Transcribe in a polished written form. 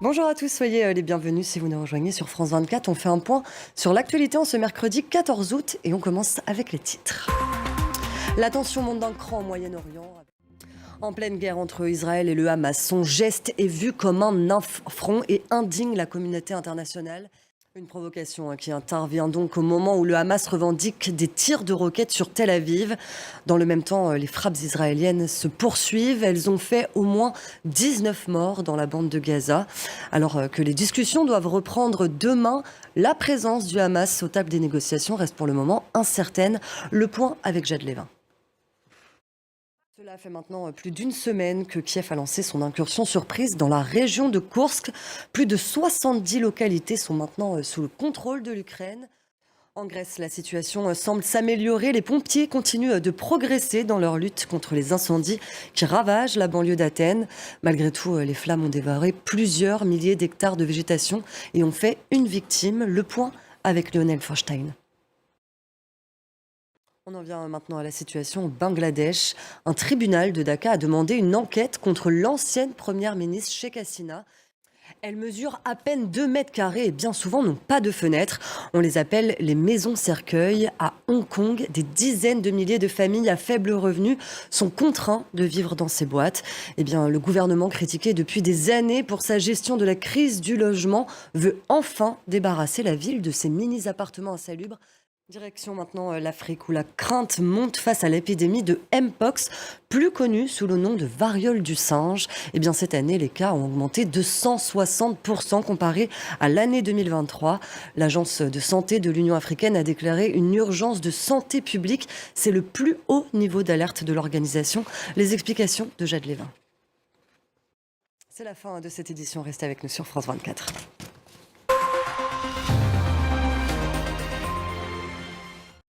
Bonjour à tous, soyez les bienvenus si vous nous rejoignez sur France 24. On fait un point sur l'actualité en ce mercredi 14 août et on commence avec les titres. La tension monte d'un cran au Moyen-Orient. En pleine guerre entre Israël et le Hamas, son geste est vu comme un affront et indigne la communauté internationale. Une provocation qui intervient donc au moment où le Hamas revendique des tirs de roquettes sur Tel Aviv. Dans le même temps, les frappes israéliennes se poursuivent. Elles ont fait au moins 19 morts dans la bande de Gaza. Alors que les discussions doivent reprendre demain, la présence du Hamas aux tables des négociations reste pour le moment incertaine. Le point avec Jade Lévin. Cela fait maintenant plus d'une semaine que Kiev a lancé son incursion surprise dans la région de Koursk. Plus de 70 localités sont maintenant sous le contrôle de l'Ukraine. En Grèce, la situation semble s'améliorer. Les pompiers continuent de progresser dans leur lutte contre les incendies qui ravagent la banlieue d'Athènes. Malgré tout, les flammes ont dévoré plusieurs milliers d'hectares de végétation et ont fait une victime. Le point avec Lionel Feuerstein. On en vient maintenant à la situation au Bangladesh. Un tribunal de Dhaka a demandé une enquête contre l'ancienne première ministre Sheikh Hasina. Elles mesurent à peine 2 mètres carrés et bien souvent n'ont pas de fenêtres. On les appelle les maisons cercueils. À Hong Kong, des dizaines de milliers de familles à faible revenu sont contraints de vivre dans ces boîtes. Eh bien, le gouvernement, critiqué depuis des années pour sa gestion de la crise du logement, veut enfin débarrasser la ville de ces mini-appartements insalubres. Direction maintenant l'Afrique où la crainte monte face à l'épidémie de Mpox, plus connue sous le nom de variole du singe. Eh bien cette année, les cas ont augmenté de 160% comparé à l'année 2023. L'Agence de santé de l'Union africaine a déclaré une urgence de santé publique. C'est le plus haut niveau d'alerte de l'organisation. Les explications de Jade Lévin. C'est la fin de cette édition. Restez avec nous sur France 24.